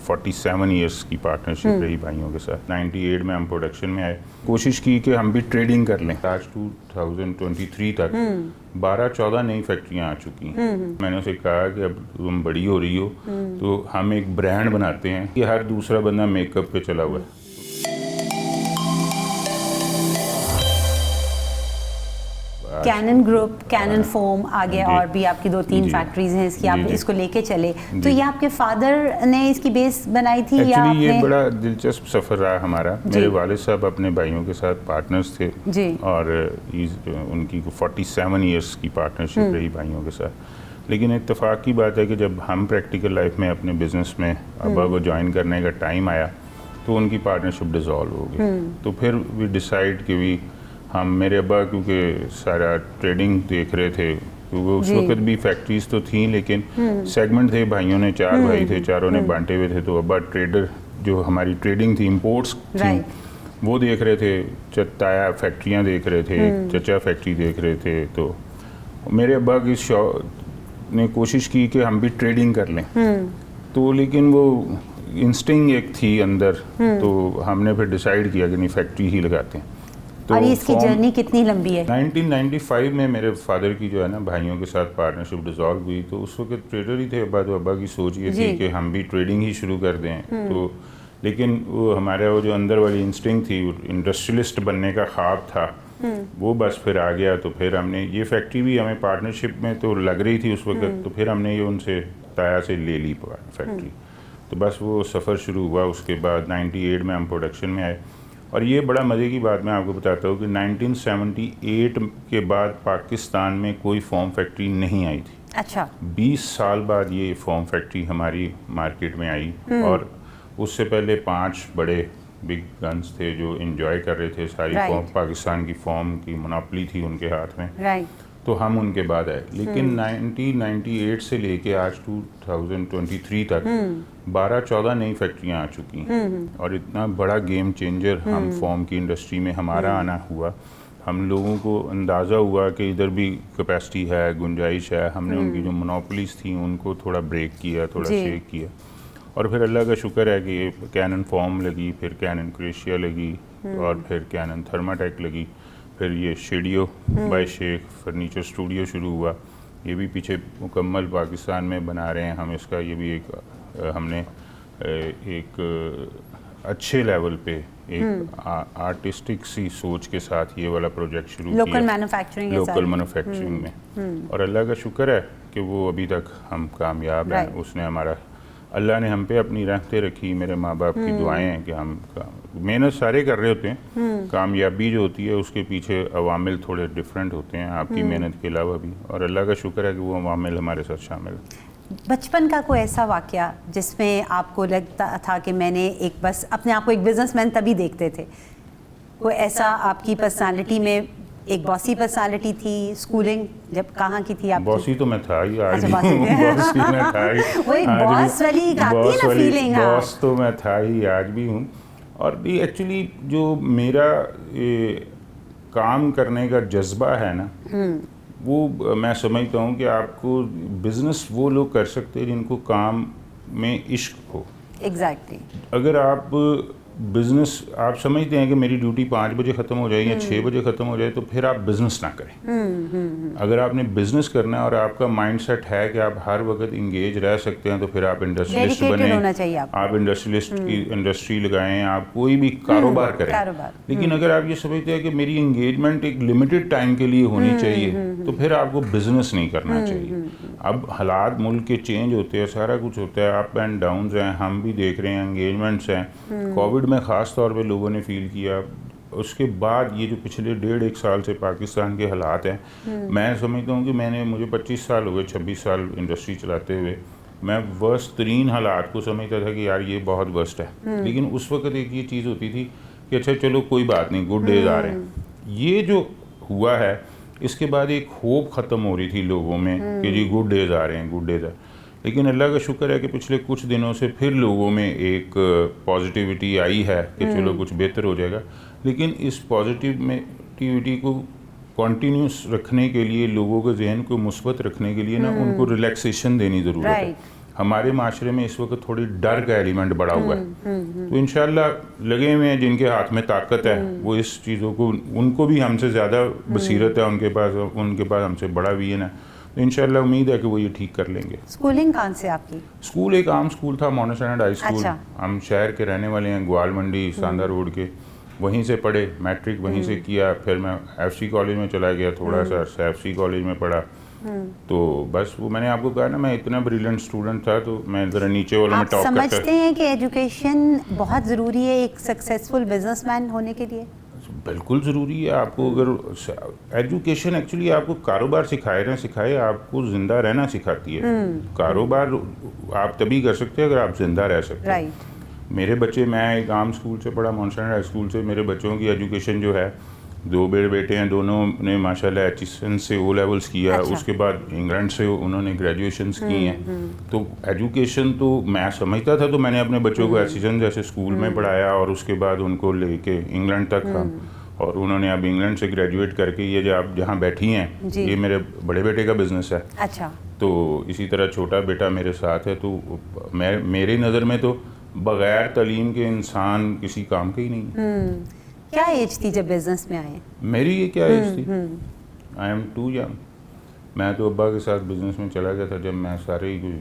47 years की partnership रही भाइयों के साथ। 98 में हम प्रोडक्शन में आए, कोशिश की कि हम भी ट्रेडिंग कर लें। आज 2023 तक 12-14 नई फैक्ट्रियां आ चुकी हैं। मैंने उसे कहा कि अब तुम बड़ी हो रही हो तो हम एक ब्रांड बनाते हैं कि हर दूसरा बंदा मेकअप पे चला हुआ है। कैनन ग्रुप, कैनन फोम, आगे और भी आपकी 2-3 फैक्ट्रीज हैं इसकी, आप इसको लेके चले। तो ये आपके फादर ने इसकी बेस बनाई थी या आपने? ये बड़ा दिलचस्प सफ़र रहा हमारा। मेरे वालिद साहब अपने भाइयों के साथ पार्टनर्स थे जी। और उनकी 47 ईयर्स की पार्टनरशिप रही भाइयों के साथ। लेकिन इत्तेफाक की बात है कि जब हम प्रैक्टिकल लाइफ में अपने बिजनेस में अब्बा को ज्वाइन करने का टाइम आया तो उनकी पार्टनरशिप डिसॉल्व हो गई। तो फिर वी डिसाइड कि भी हम, मेरे अब्बा क्योंकि सारा ट्रेडिंग देख रहे थे, क्योंकि उस वक्त भी फैक्ट्रीज तो थी लेकिन सेगमेंट थे, भाइयों ने 4 भाई थे, चारों ने बांटे हुए थे। तो अब्बा ट्रेडर, जो हमारी ट्रेडिंग थी, इंपोर्ट्स थी, वो देख रहे थे, ताया फैक्ट्रियाँ देख रहे थे, चचा फैक्ट्री देख रहे थे। तो मेरे अब्बा की ने कोशिश की कि हम भी ट्रेडिंग कर लें। तो लेकिन वो इंस्टिंक्ट एक थी अंदर, तो हमने फिर डिसाइड किया कि नहीं, फैक्ट्री ही लगाते हैं। तो और इसकी जर्नी कितनी लंबी है? 1995 में मेरे फादर की जो है ना भाइयों के साथ पार्टनरशिप डिसॉल्व हुई। तो उस वक्त ट्रेडर ही थे अब्बा, तो अब्बा की सोच ये थी कि हम भी ट्रेडिंग ही शुरू कर दें। तो लेकिन वो हमारा वो जो अंदर वाली इंस्टिंक्ट थी, इंडस्ट्रियलिस्ट बनने का ख्वाब था, वो बस फिर आ गया। तो फिर हमने ये फैक्ट्री भी हमें पार्टनरशिप में तो लग रही थी उस वक्त, तो फिर हमने ये उनसे ताया से ले ली फैक्ट्री। तो बस वो सफ़र शुरू हुआ। उसके बाद 98 में हम प्रोडक्शन में आए। और ये बड़ा मज़े की बात मैं आपको बताता हूँ कि 1978 के बाद पाकिस्तान में कोई फोम फैक्ट्री नहीं आई थी। अच्छा। 20 साल बाद ये फोम फैक्ट्री हमारी मार्केट में आई। और उससे पहले 5 बड़े बिग गन्स थे जो एंजॉय कर रहे थे सारी फॉर्म। पाकिस्तान की फॉर्म की मोनोपोली थी उनके हाथ में। तो हम उनके बाद आए। लेकिन 1998 से लेके आज 2023 तक 12-14 नई फैक्ट्रियां आ चुकी हैं। और इतना बड़ा गेम चेंजर हम फॉर्म की इंडस्ट्री में हमारा आना हुआ। हम लोगों को अंदाज़ा हुआ कि इधर भी कैपेसिटी है, गुंजाइश है। हमने उनकी जो मोनोपोलीज थी उनको थोड़ा ब्रेक किया, थोड़ा शेक किया। और फिर अल्लाह का शुक्र है कि कैनन फॉर्म लगी, फिर कैनन क्रेशिया लगी, और फिर कैनन थर्माटेक लगी, फिर ये शेडियो बाय शेख फर्नीचर स्टूडियो शुरू हुआ। ये भी पीछे मुकम्मल पाकिस्तान में बना रहे हैं हम इसका। ये भी एक हमने एक अच्छे लेवल पे एक आर्टिस्टिक सी सोच के साथ ये वाला प्रोजेक्ट शुरू किया, लोकल मैन्युफैक्चरिंग में। और अल्लाह का शुक्र है कि वो अभी तक हम कामयाब हैं। उसने हमारा, अल्लाह ने हम पे अपनी रहमतें रखी। मेरे माँ बाप की दुआएं हैं कि हम मेहनत सारे कर रहे होते हैं, कामयाबी जो होती है उसके पीछे अवामिल थोड़े डिफरेंट होते हैं आपकी मेहनत के अलावा भी। और अल्लाह का शुक्र है कि वो अवामिल हमारे साथ शामिल है। बचपन का कोई ऐसा वाक़या जिसमें आपको लगता था कि मैंने एक, बस अपने आप को एक बिजनेसमैन तभी देखते थे, कोई ऐसा आपकी पर्सनालिटी में? एक बॉसी पर्सनालिटी थी। स्कूलिंग जब कहाँ की थी आपकी? बॉसी तो मैं था ही, आज भी बॉसी मैं था ही। वही बॉस वाली आती है ना फीलिंग। बॉस तो मैं था ही, आज भी हूँ। और ये एक्चुअली जो मेरा काम करने का जज्बा है ना, वो मैं समझता हूँ कि आपको बिजनेस वो लोग कर सकते हैं जिनको काम में इश्क हो। एग्जैक्टली। अगर आप बिज़नेस, आप समझते हैं कि मेरी ड्यूटी 5 बजे ख़त्म हो जाए या 6 बजे ख़त्म हो जाए, तो फिर आप बिज़नेस ना करें। अगर आपने बिज़नेस करना है और आपका माइंडसेट है कि आप हर वक्त इंगेज रह सकते हैं, तो फिर आप इंडस्ट्रियलिस्ट बने। आप इंडस्ट्रियलिस्ट की इंडस्ट्री लगाएं, आप कोई भी कारोबार करें। लेकिन अगर आप ये समझते हैं कि मेरी इंगेजमेंट एक लिमिटेड टाइम के लिए होनी चाहिए, तो फिर आपको बिज़नेस नहीं करना चाहिए। अब हालात मुल्क के चेंज होते हैं, सारा कुछ होता है, अप एंड डाउन हैं, हम भी देख रहे हैं, एंगेजमेंट्स हैं। कोविड में ख़ास तौर पे लोगों ने फील किया। उसके बाद ये जो पिछले 1.5 साल से पाकिस्तान के हालात हैं, मैं समझता हूँ कि मुझे 25 साल हो गए, 26 साल इंडस्ट्री चलाते हुए। मैं वर्स्ट तरीन हालात को समझता था कि यार ये बहुत वर्स्ट है। लेकिन उस वक्त एक ये चीज़ होती थी कि अच्छा चलो कोई बात नहीं, गुड डेज आ रहे हैं। ये जो हुआ है, इसके बाद एक होप ख़त्म हो रही थी लोगों में कि जी गुड डेज आ रहे हैं, गुड डेज आ। लेकिन अल्लाह का शुक्र है कि पिछले कुछ दिनों से फिर लोगों में एक पॉजिटिविटी आई है कि चलो कुछ बेहतर हो जाएगा। लेकिन इस पॉजिटिविटी को कंटिन्यूस रखने के लिए, लोगों के जहन को मुस्बत रखने के लिए ना, उनको रिलैक्सेशन देनी ज़रूरत है। हमारे माशरे में इस वक्त थोड़ी डर का एलिमेंट बढ़ा हुआ है। तो इंशाल्लाह लगे हुए हैं जिनके हाथ में ताकत है वो इस चीज़ों को, उनको भी हमसे ज़्यादा बसीरत है, उनके पास हमसे बड़ा विजन है, तो इंशाल्लाह उम्मीद है कि वो ये ठीक कर लेंगे। स्कूलिंग कहाँ से आपकी? स्कूल एक आम स्कूल था, मॉनस एंड हाई स्कूल। अच्छा। हम शहर के रहने वाले हैं, ग्वाल मंडी सांदा रोड के, वहीं से पढ़े, मैट्रिक वहीं से किया, फिर मैं एफसी कॉलेज में चला गया, थोड़ा सा एफसी कॉलेज में पढ़ा। तो बस वो मैंने आपको कहा ना, मैं इतना ब्रिलियंट स्टूडेंट था, तो मैं ज़रा नीचे वालों में आप टॉप करता। समझते हैं कि एजुकेशन बहुत ज़रूरी है एक सक्सेसफुल बिजनेसमैन होने के लिए? बिल्कुल ज़रूरी है। आपको अगर एजुकेशन एक्चुअली आपको कारोबार सिखाए ना सिखाए, आपको ज़िंदा रहना सिखाती है। कारोबार आप तभी कर सकते हैं अगर आप ज़िंदा रह सकते हैं। राइट। मेरे बच्चे, मैं एक आम स्कूल से पढ़ा, मॉनस एंड हाई स्कूल से, मेरे बच्चों की एजुकेशन जो है, 2 बेटे हैं, दोनों ने माशाल्लाह एचएसएन से ओ लेवल्स किया। अच्छा। उसके बाद इंग्लैंड से उन्होंने ग्रेजुएशंस की हैं। तो एजुकेशन तो मैं समझता था, तो मैंने अपने बच्चों को एचएसएन जैसे स्कूल में पढ़ाया और उसके बाद उनको लेके इंग्लैंड तक था, और उन्होंने अब इंग्लैंड से ग्रेजुएट करके ये जो आप जहाँ बैठी हैं, जी। ये मेरे बड़े बेटे का बिजनेस है। अच्छा। तो इसी तरह छोटा बेटा मेरे साथ है। तो मेरी नज़र में तो बग़ैर तालीम के इंसान किसी काम का ही नहीं। क्या एज थी जब बिजनेस में आए? मेरी ये क्या एज थी? I am too young. मैं तो अब्बा के साथ बिजनेस में चला गया था जब मैं सारे ही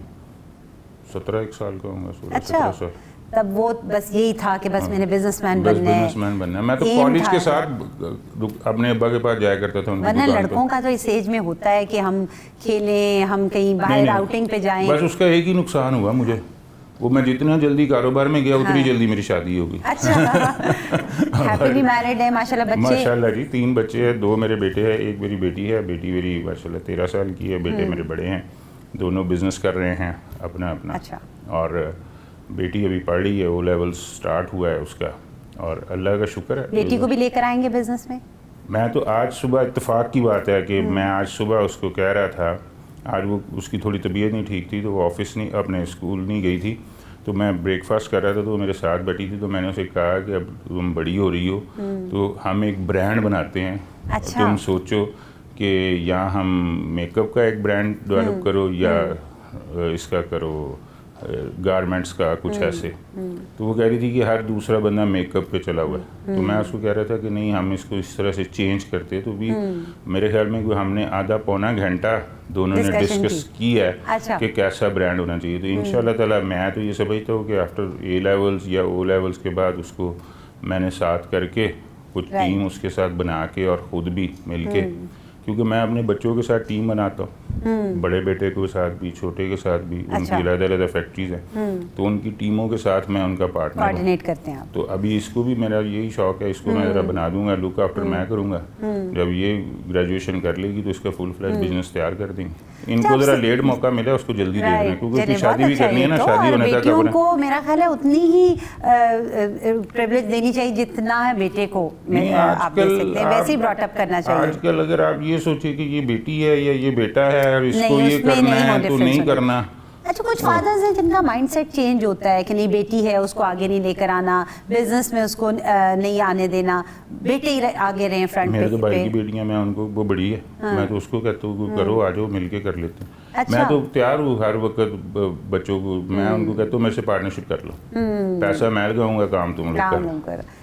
17 साल का हूँगा, 16-17 अच्छा, साल। तब वो बस यही था कि बस मैंने बिजनेसमैन बनना है। बिजनेसमैन बनना है। मैं तो Aim कॉलेज था। के साथ अपने अब्बा के पास जाया करता था उनकी वरना दुकान लड़कों पर। का तो इस एज में होता है कि हम खेलें, हम कहीं बाहर नहीं, आउटिंग पे जाएं। बस उसका एक ही नुकसान हुआ मुझे, वो मैं जितना जल्दी कारोबार में गया उतनी जल्दी मेरी शादी हो गई। अच्छा। हैप्पीली मैरिड है माशाल्लाह, बच्चे? माशाल्लाह जी, 3 बच्चे हैं, 2 मेरे बेटे हैं, 1 मेरी बेटी है। बेटी मेरी माशाल्लाह 13 साल की है, बेटे मेरे बड़े हैं, दोनों बिजनेस कर रहे हैं अपना अपना। अच्छा। और बेटी अभी पढ़ रही है, ओ लेवल स्टार्ट हुआ है उसका, और अल्लाह का शुक्र है। बेटी को भी लेकर आएंगे बिजनेस में? मैं तो आज सुबह, इत्तेफाक की बात है कि मैं आज सुबह उसको कह रहा था, आज वो उसकी थोड़ी तबीयत नहीं ठीक थी, तो वो ऑफिस नहीं, अपने स्कूल नहीं गई थी, तो मैं ब्रेकफास्ट कर रहा था, तो वो मेरे साथ बैठी थी, तो मैंने उसे कहा कि अब तुम बड़ी हो रही हो, तो हम एक ब्रांड बनाते हैं। अच्छा। तुम सोचो कि या हम मेकअप का एक ब्रांड डेवलप करो, या इसका करो, गारमेंट्स का कुछ ऐसे। तो वो कह रही थी कि हर दूसरा बंदा मेकअप पे चला हुआ है। तो मैं उसको कह रहा था कि नहीं, हम इसको इस तरह से चेंज करते। तो भी मेरे ख्याल में हमने आधा पौना घंटा दोनों ने डिस्कस की है। अच्छा। कि कैसा ब्रांड होना चाहिए। तो इंशाल्लाह ताला मैं तो ये समझता हूँ कि आफ्टर ए लेवल्स या ओ लेवल्स के बाद उसको मैंने साथ करके कुछ टीम उसके साथ बना के और ख़ुद भी मिल के, क्योंकि मैं अपने बच्चों के साथ टीम बनाता हूँ, बड़े बेटे के साथ भी, छोटे के साथ भी। अच्छा। उनकी अलग-अलग फैक्ट्रीज हैं, तो उनकी टीमों के साथ मैं उनका पार्टनर हूँ। कोऑर्डिनेट करते हैं आप? तो अभी इसको भी मेरा यही शौक है, इसको मैं ज़रा बना दूंगा, लुक आफ्टर मैं करूँगा। जब ये ग्रेजुएशन कर लेगी तो इसका फुल फ्लैश बिजनेस तैयार कर देंगे। इनको ज़रा लेट मौका मिला, उसको जल्दी दे दें, क्योंकि उसकी शादी भी करनी है ना, शादी होने तक बेटियों को मेरा ख्याल है उतनी ही प्रिविलेज देनी चाहिए जितना है बेटे को। आप दे सकते हैं, वैसे ही ब्रॉटअप करना चाहिए। आजकल अगर आप ये सोचे कि ये बेटी है या ये बेटा है और इसको नहीं, ये उसमें करना नहीं है, हो तो difference नहीं होता। करना। अच्छा, कुछ फादर्स हैं जिनका माइंडसेट चेंज होता है कि नहीं, बेटी है उसको आगे नहीं लेकर आना, बिजनेस में उसको नहीं आने देना, बेटे ही आगे रहे फ्रंट पे। मेरे तो भाई की बेटियां, मैं उनको, वो बड़ी है, मैं तो उसको कहता हूँ करो, आ जाओ मिलके कर लेते हैं। अच्छा। मैं तो तैयार हूँ हर वक्त बच्चों को, मैं उनको कहता हूँ मेरे से पार्टनरशिप कर लो, पैसा मैं लगाऊंगा, काम तुम लोग काम करो। करो।